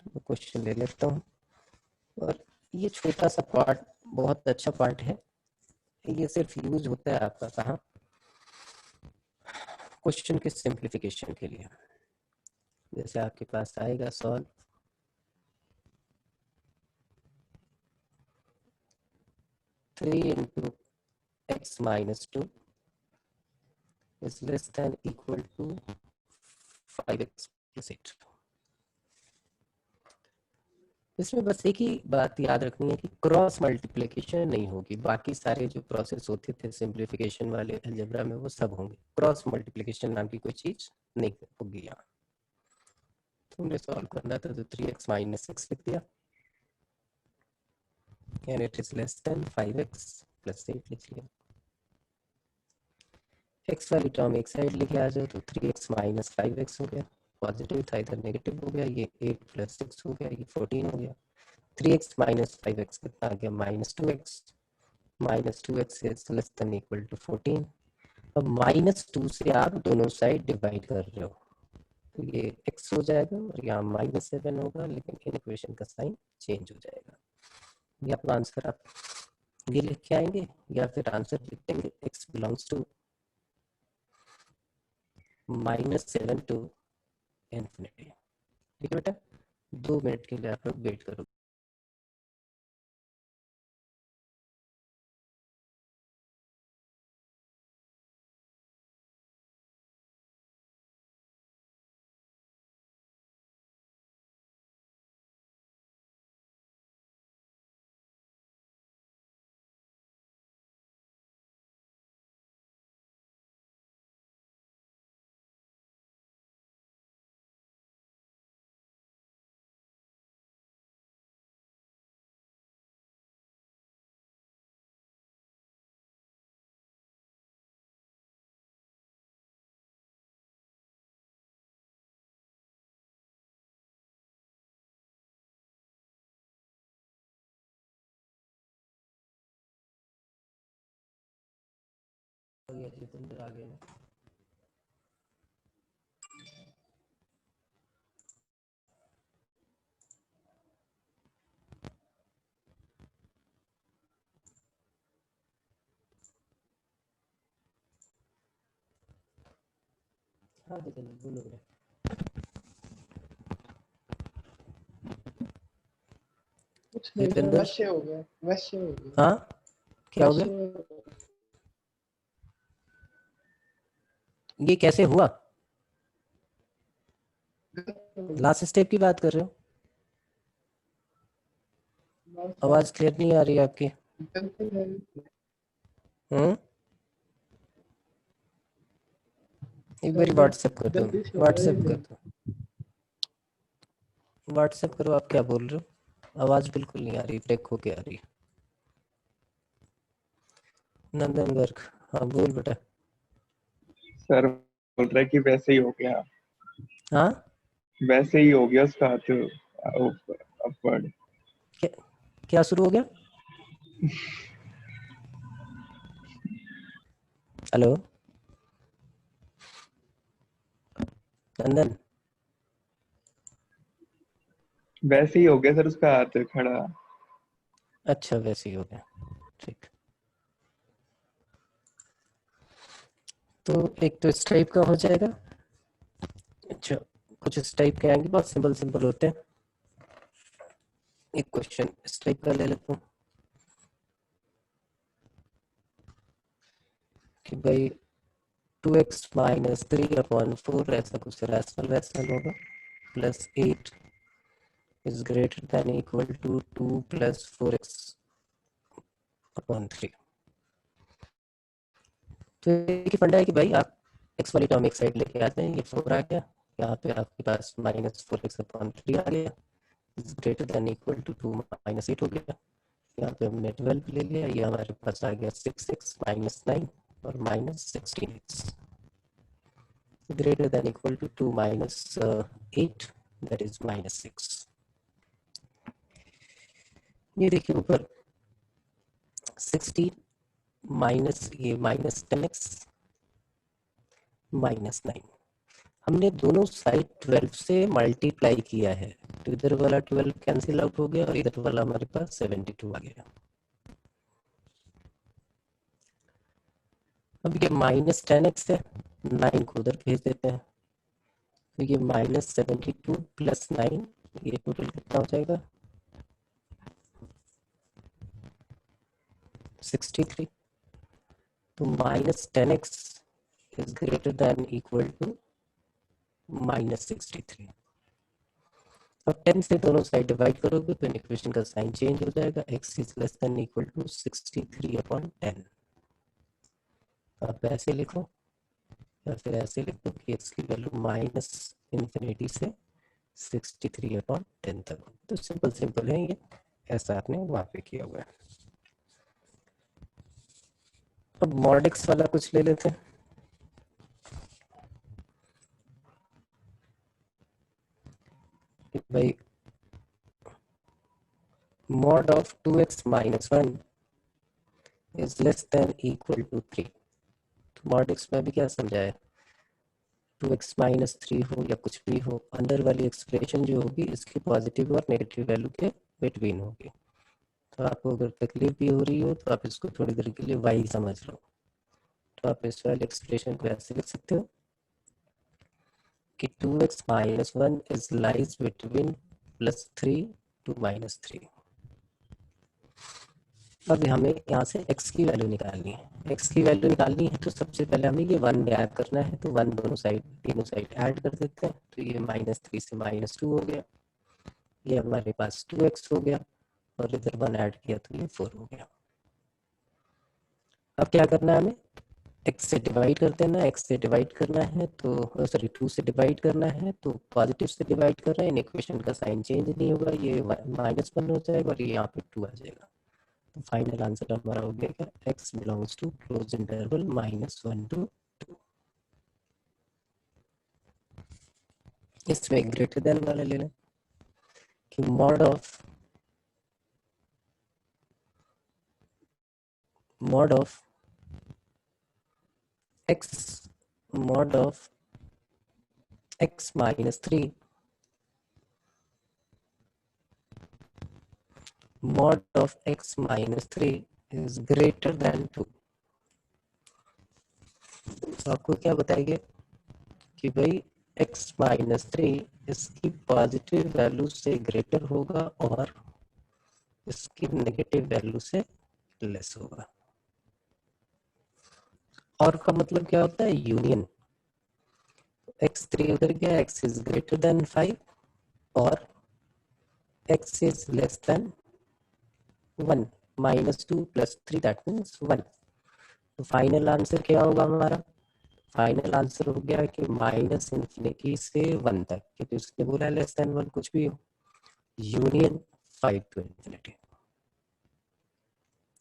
[SPEAKER 1] तो क्वेश्चन ले लेता हूँ। और ये छोटा सा पार्ट बहुत अच्छा पार्ट है, ये सिर्फ यूज होता है आपका कहाँ, क्वेश्चन के सिंप्लीफिकेशन के लिए। जैसे आपके पास आएगा solve 3 into x minus 2 is less than equal to 5x plus 8। इसमें बस एक ही बात याद रखनी है कि क्रॉस मल्टीप्लिकेशन नहीं होगी, बाकी सारे जो प्रोसेस होते थे सिंप्लीफिकेशन वाले अलजेब्रा में वो सब होंगे, क्रॉस मल्टीप्लिकेशन नाम की कोई चीज नहीं होगी यहाँ। तुमने सॉल्व करना था तो 3x minus 6 लिख दिया and it is less than 5x plus 8 लिख लिया। x वाली टर्म एक साइड लेके आ जाओ तो 3x minus 5x हो गया, पॉजिटिव था इधर नेगेटिव हो गया, ये 8 plus 6 हो गया, ये 14 हो गया। 3x minus 5x कितना आ गया? -2x, -2x is less than equal to 14। अब -2 से आप दोनों साइड डिवाइड कर रहे हो तो ये x हो जाएगा और यहाँ -7 होगा, लेकिन इन इक्वेशन का साइन चेंज हो जाएगा। या तो आंसर आप ये लिख के आएंगे या फिर आंसर लिख देंगे x belongs to -7 to infinity। ठीक है बेटा, 2 मिनट के लिए आप लोग वेट करो। जितेंद्र आ गए। हाँ जितेंद्र बोलो बेटा।
[SPEAKER 5] कुछ नहीं सर,
[SPEAKER 1] जितेंद्र
[SPEAKER 5] वैसे हो गया, वैसे हो गया।
[SPEAKER 1] हाँ क्या हो गया?
[SPEAKER 5] वैसे
[SPEAKER 1] ये कैसे हुआ? लास्ट स्टेप की बात कर रहे हो? आवाज क्लियर नहीं आ रही है आपकी। एक बार व्हाट्सएप कर दो, व्हाट्सएप कर दो, व्हाट्सएप करो। आप क्या बोल रहे हो? आवाज बिल्कुल नहीं आ रही, ब्रेक होके आ रही है। नंदन गर्ग, हाँ बोल बेटा।
[SPEAKER 2] सर बोल रहा है कि वैसे ही हो गया,
[SPEAKER 1] हाँ
[SPEAKER 2] वैसे ही हो गया उसका हाथ अपवर्ड।
[SPEAKER 1] क्या शुरू हो गया? हेलो नंदन,
[SPEAKER 2] वैसे ही हो गया सर उसका हाथ खड़ा।
[SPEAKER 1] अच्छा वैसे ही हो गया, ठीक। तो एक तो इस टाइप का हो जाएगा। अच्छा कुछ इस टाइप के आएंगे, बहुत सिंपल सिंपल होते हैं। एक क्वेश्चन इस टाइप का ले लेता हूँ कि भाई 2x - 3/4 ऐसा कुछ रैशनल होगा, plus 8 is greater than equal to 2 plus 4x/3। तो एक ही फंडा है कि भाई आप x वाली टर्म एक साइड लेके आते हैं, ये 4 आ गया, यहाँ पे आपके पास -4x/3 आ गया, is greater than equal to 2 - 8 हो गया। यहाँ पे हमने 12 ले लिया, ये हमारे पास आ गया 6x - 9 और -16x greater than equal to 2 - 8 that is -6। ये देखिए ऊपर 16 माइनस ये -10x -9, हमने दोनों साइड 12 से मल्टीप्लाई किया है, तो इधर वाला 12 कैंसिल आउट हो गया और इधर वाला हमारे पास 72 आ गया। अब ये -10x है, 9 को उधर भेज देते हैं, तो ये -72 + 9 ये टोटल कितना हो जाएगा 63। तो -10x is greater than equal to -63। अब 10 से दोनों साइड डिवाइड करोगे तो इक्वेशन का साइन चेंज हो जाएगा, x is less than equal to 63/10। आप ऐसे लिखो या फिर ऐसे लिखो कि x की वैल्यू -∞ से 63/10 तक। तो सिंपल सिंपल है ये, ऐसा आपने वहां पे किया हुआ है। अब mod x वाला कुछ ले लेते हैं। भाई mod of 2x - 1 is less than equal to 3। तो mod x में भी क्या समझाया, 2x - 3 हो या कुछ भी हो, अंदर वाली एक्सप्रेशन जो होगी इसकी पॉजिटिव और नेगेटिव वैल्यू के बिटवीन होगी। तो आपको अगर तकलीफ भी हो रही हो तो आप इसको थोड़ी देर के लिए y समझ लो। तो आप इस वाले एक्सप्रेशन को ऐसे लिख सकते हो कि 2x minus 1 is lies between +3 to -3। अब हमें यहाँ से x की वैल्यू निकालनी है। x की वैल्यू निकालनी है तो सबसे पहले हमें ये 1 ऐड करना है, तो 1 तीनों साइड ऐड कर देते हैं। तो ये -3 से -2 हो गया, ये हमारे पास 2x हो गया, और इधर 1 ऐड किया तो ये 4 हो गया। अब क्या करना है हमें, x से डिवाइड कर देना है। x से डिवाइड करना है तो सॉरी 2 से डिवाइड करना है, तो पॉजिटिव से डिवाइड कर रहे हैं, इन इक्वेशन का साइन चेंज नहीं होगा, ये -1 हो जाएगा और ये यहाँ पे 2 आ जाएगा। तो फाइनल आंसर हमारा हो गया x belongs to closed interval -1 to 2। इसमें ग्रेटर देन वाला ले लें कि mod of x -3 mod of x -3 is greater than 2। तो आपको क्या बताएंगे कि भाई x -3 इसकी पॉजिटिव वैल्यू से ग्रेटर होगा और इसकी नेगेटिव वैल्यू से लेस होगा। और का मतलब क्या होता है, यूनियन। x3 उधर गया, x is greater than 5 और x is less than 1, -2 + 3 that means 1। तो फाइनल आंसर क्या होगा हमारा, फाइनल आंसर हो गया कि -∞ से 1 तक, क्योंकि उसने बोला लेस देन 1 कुछ भी हो, यूनियन 5 to ∞।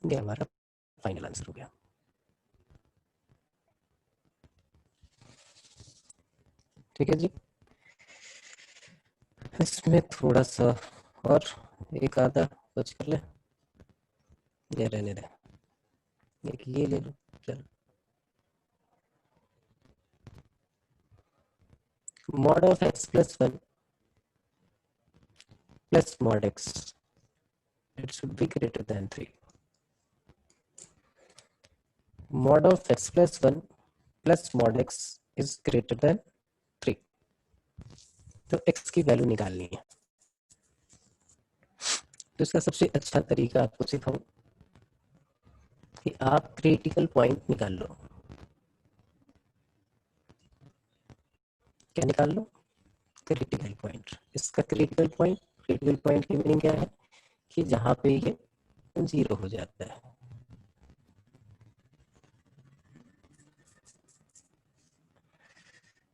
[SPEAKER 1] ये हमारा फाइनल आंसर हो गया। ठीक है जी, इसमें थोड़ा सा और एक आधा कुछ कर ले, ये रहने दे, एक ये ले लो। चलो, mod of x + 1 plus mod x, it should be greater than 3। mod of x + 1 plus mod x is greater than 3। तो x की वैल्यू निकालनी है। तो इसका सबसे अच्छा तरीका आपको सिखाऊं कि आप क्रिटिकल पॉइंट निकाल लो। क्या निकाल लो, क्रिटिकल पॉइंट। इसका क्रिटिकल पॉइंट की मीनिंग क्या है कि जहां पे ये 0 हो जाता है।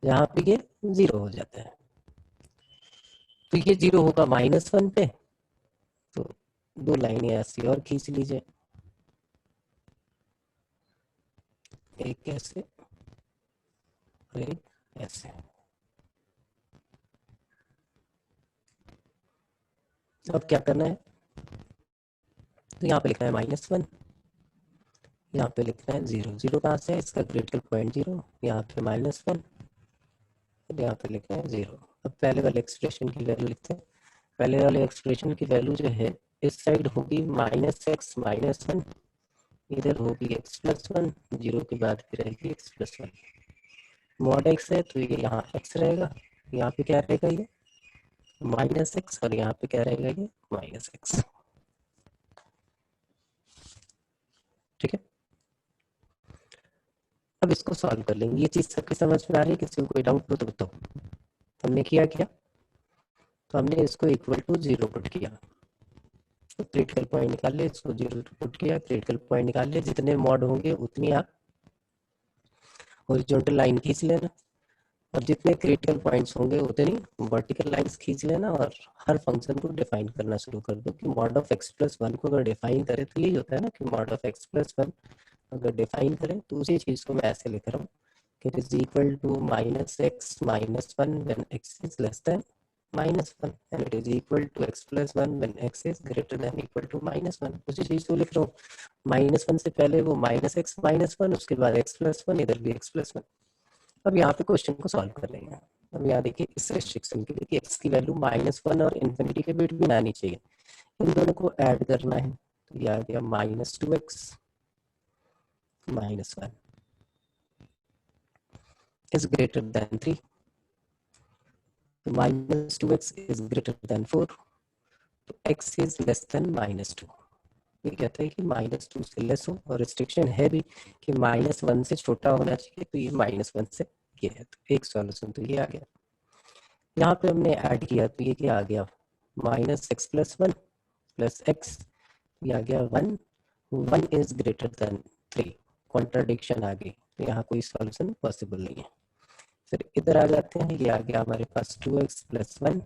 [SPEAKER 1] जहां पे ये 0 हो जाता है, तो ये 0 होगा -1 पे, तो 2 लाइनें ऐसी और खींच लीजिए, एक ऐसे और एक ऐसे। अब क्या करना है, तो यहाँ पे लिखना है -1, यहाँ पे लिखना है 0। 0 कहाँ से है, इसका क्रिटिकल पॉइंट 0, यहाँ पे -1, यहाँ पे लिखना है 0। अब पहले वाले एक्सप्रेशन की वैल्यू लिखते हैं। पहले वाले एक्सप्रेशन की वैल्यू जो है इस साइड होगी -x -1, इधर होगी x + 1, 0 के बाद फिर रहेगी x + 1। mod x है तो ये यहाँ x रहेगा, यहाँ पे क्या रहेगा ये -x, और यहाँ पे क्या रहेगा ये -x। ठीक है, अब इसको सॉल्व कर लेंगे। ये चीज सबकी समझ में आ रही है, किसी को कोई डाउट हो तो बताओ। हमने किया क्या, तो हमने इसको इक्वल टू 0 पुट किया, तो क्रिटिकल पॉइंट निकाल ले, इसको 0 पुट किया, क्रिटिकल पॉइंट निकाल ले। जितने मॉड होंगे उतनी आप हॉरिजॉन्टल लाइन खींच लेना, और जितने क्रिटिकल पॉइंट्स होंगे उतनी वर्टिकल लाइंस खींच लेना, और हर फंक्शन को डिफाइन करना शुरू कर दो। कि mod of x + 1 को अगर डिफाइन करें तो यही होता है ना कि mod of x + 1 अगर डिफाइन करें तो उसी चीज को मैं ऐसे लिख रहा हूँ कि it is equal to -x - 1 when x is less than -1 and it is equal to x + 1 when x is greater than equal to -1। उसी चीज को लिख रहा हूँ, -1 से पहले वो -x - 1, उसके बाद x + 1, इधर भी x + 1। अब यहाँ पे क्वेश्चन को सॉल्व कर लेंगे। अब यहाँ देखिए इस रेस्ट्रिक्शन के लिए x की वैल्यू -1 और इन्फिनिटी के बीच भी आनी चाहिए, इन दोनों को ऐड करना है। ये आ गया -2x -1 is greater than 3, -2x is greater than 4, तो x is less than -2। ये कहता है कि -2 से लेस हो, और रिस्ट्रिक्शन है भी कि -1 से छोटा होना चाहिए, तो ये -1 से ये है, तो एक सॉल्यूशन तो ये आ गया। यहाँ पे हमने ऐड किया तो ये क्या आ गया, -x + 1 + x, ये आ गया 1, 1 इज ग्रेटर देन 3, कॉन्ट्राडिक्शन आ गई, तो यहाँ कोई सॉल्यूशन पॉसिबल नहीं है। फिर इधर आ जाते हैं, ये आ गया हमारे पास 2x + 1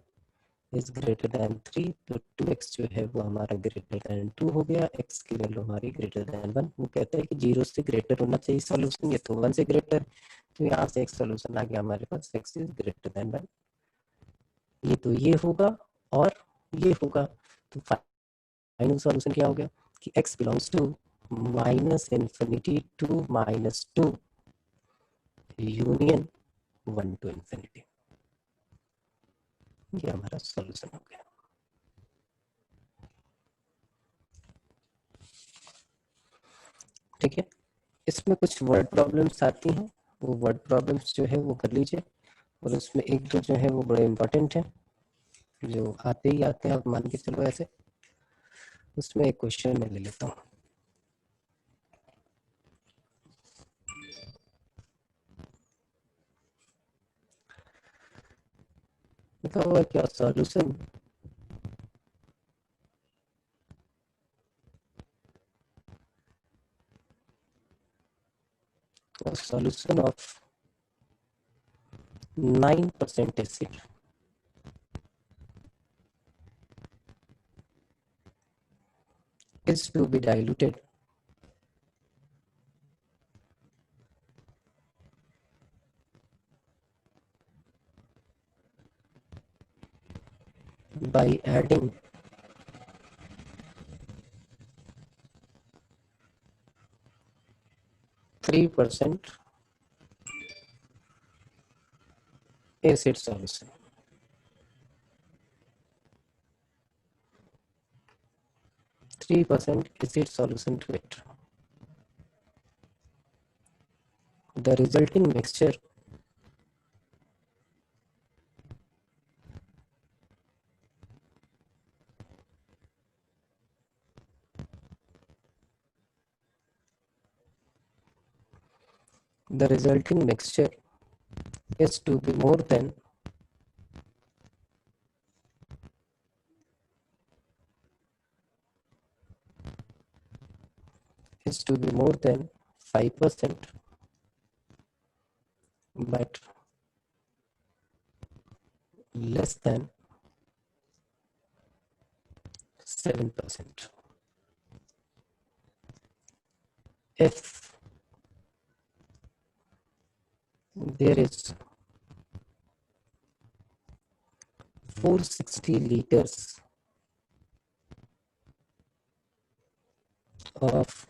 [SPEAKER 1] इज ग्रेटर देन 3, तो 2x जो है वो हमारा ग्रेटर देन 2 हो गया, x की वैल्यू हमारी ग्रेटर देन 1। वो कहता है कि 0 से ग्रेटर होना चाहिए सॉल्यूशन, ये तो 1 से ग्रेटर, तो यहाँ से एक सॉल्यूशन आ गया हमारे पास, x इज ग्रेटर देन 1। ये तो ये होगा और ये होगा, तो फाइनल सॉल्यूशन क्या हो गया कि x belongs to -∞ to -2 union 1 to ∞। ये हमारा सॉल्यूशन हो गया। ठीक है, इसमें कुछ वर्ड प्रॉब्लम्स आती हैं, वो वर्ड प्रॉब्लम्स जो है वो कर लीजिए, और उसमें एक दो जो है वो बड़े इंपॉर्टेंट हैं, जो आते ही आते हैं, आप मान के चलो ऐसे। उसमें एक क्वेश्चन मैं ले लेता हूँ। बताओ क्या solution solution of 9% acid is to be diluted by adding 3% acid solution. acid solution to it. The resulting mixture is to be more than 5%, but less than 7%. If there is 460 liters of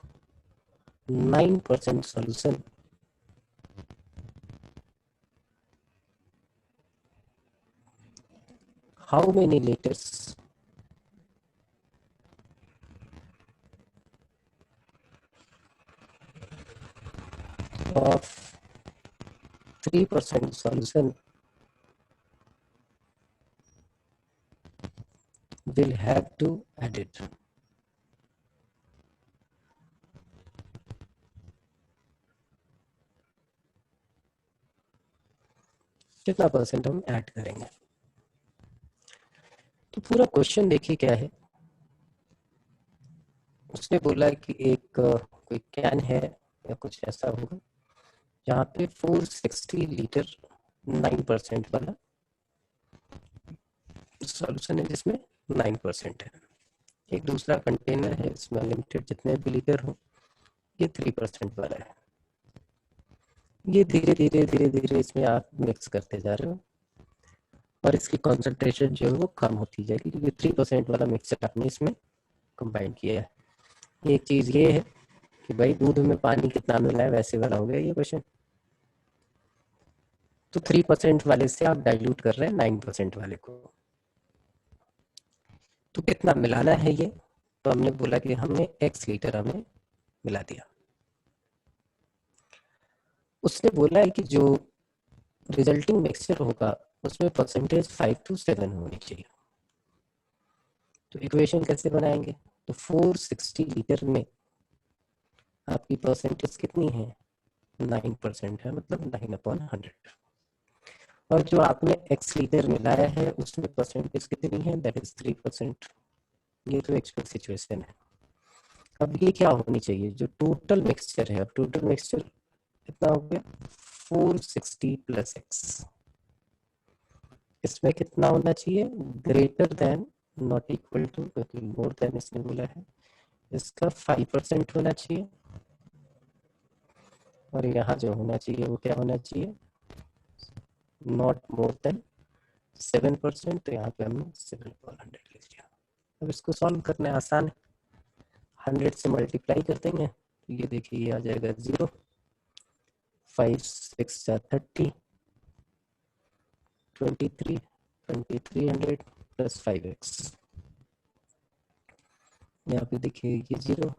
[SPEAKER 1] 9% solution, how many liters of 3% solution will have to add it? कितना percent हम add करेंगे? तो पूरा question देखिए क्या है। उसने बोला कि एक कोई कैन है या कुछ ऐसा होगा जहाँ पे 460 लीटर 9% वाला सॉल्यूशन है, जिसमें 9% है। एक दूसरा कंटेनर है, इसमें लिमिटेड जितने भी लीटर हो, ये 3% वाला है। ये धीरे धीरे धीरे धीरे इसमें आप मिक्स करते जा रहे हो, और इसकी कॉन्सेंट्रेशन जो है वो कम होती जाएगी, क्योंकि 3% वाला मिक्सचर आपने इसमें कंबाइन किया है। एक चीज ये है कि भाई दूध में पानी कितना मिला है, वैसे वाला हो गया ये क्वेश्चन। तो 3% वाले से आप डाइल्यूट कर रहे हैं 9% वाले को, तो कितना मिलाना है ये तो हमने बोला कि हमने x लीटर हमें मिला दिया। उसने बोला है कि जो रिजल्टिंग मिक्सचर होगा उसमें परसेंटेज 5 to 7 होनी चाहिए। तो इक्वेशन कैसे बनाएंगे? तो 460 लीटर में आपकी परसेंटेज कितनी है? 9% है, मतलब 9/100। और जो आपने x लीटर मिलाया है उसमें परसेंटेज कितनी है? That is 3%। ये तो एक्सपेक्ट सिचुएशन है। अब ये क्या होनी चाहिए? जो टोटल मिक्सचर है, अब टोटल मिक्सचर कितना हो गया? 460 प्लस x। इसमें कितना होना चाहिए? Greater than, not equal to, क्योंकि मोर देन इसने बोला है, इसका 5% होना चाहिए। और यहाँ जो होना चाहिए वो क्या होना चाहिए? Not more than 7%। तो यहाँ पे हमने 7/100 लिख दिया। अब इसको सॉल्व करना आसान है, 100 से मल्टीप्लाई कर देंगे तो ये देखिए ये आ जाएगा 0, 5 6 जा 30, 23 2300 प्लस 5x। यहाँ पे देखिए ये 0,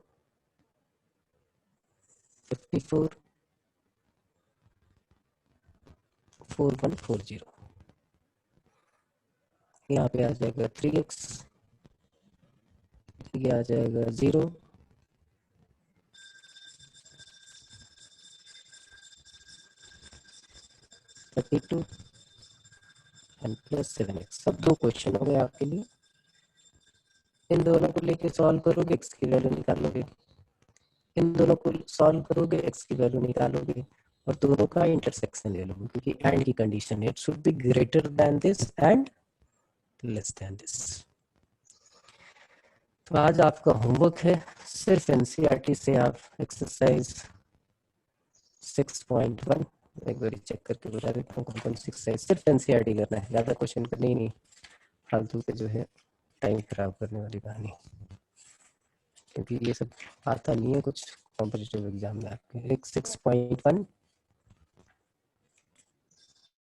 [SPEAKER 1] 54 4140। यहाँ पे आ जाएगा 3x, ये आ जाएगा 0, 32 एंड प्लस 7x। सब 2 क्वेश्चन हो गए आपके लिए। इन दोनों को लेके सॉल्व करोगे, x की वैल्यू निकालोगे। इन दोनों को सॉल्व करोगे, x की वैल्यू निकालोगे और दोनों का इंटरसेक्शन ले लोगे, क्योंकि एंड की कंडीशन है, it should be greater than this and less than this. तो आज आपका होमवर्क है, सिर्फ एनसीईआरटी से आप एक्सरसाइज 6.1 एक बार चेक करके बता देता हूँ कौन कौन सी एक्सरसाइज, सिर्फ एनसीईआरटी करना है, ज़्यादा क्वेश्चन करने ही नहीं, फालतू के जो है टाइम खराब करने वाली कहानी, क्योंकि ये सब आता नहीं है कुछ कॉम्पिटिटिव एग्जाम में आपके। एक 6.1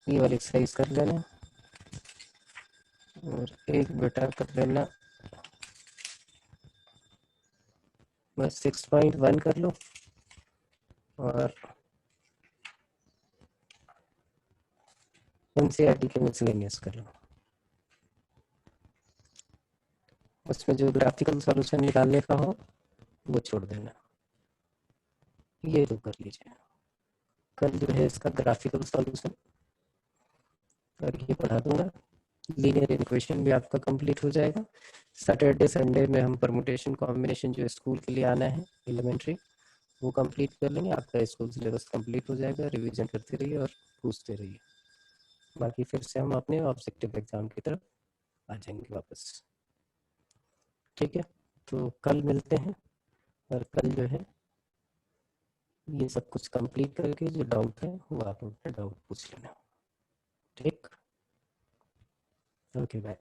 [SPEAKER 1] ये वाली एक्सरसाइज कर लेना और एक बेटा कर लेना, बस 6.1 कर लो और एनसीईआरटी के मिसलेनियस कर लो। उसमें जो ग्राफिकल सॉल्यूशन निकालने का हो वो छोड़ देना, ये तो कर लीजिए। कल जो है इसका ग्राफिकल सॉल्यूशन और ये पढ़ा दूंगा, लीनियर इक्वेशन भी आपका कंप्लीट हो जाएगा। सैटरडे संडे में हम परमुटेशन कॉम्बिनेशन जो स्कूल के लिए आना है एलिमेंट्री वो कंप्लीट कर लेंगे, आपका स्कूल सिलेबस कंप्लीट हो जाएगा। रिवीजन करते रहिए और पूछते रहिए, बाकी फिर से हम अपने ऑब्जेक्टिव एग्जाम की तरफ आ जाएंगे वापस। ठीक है, तो कल मिलते हैं और कल जो है ये सब कुछ कंप्लीट करके जो डाउट है वो आप अपना डाउट पूछ लेना। ठीक, ओके बाय।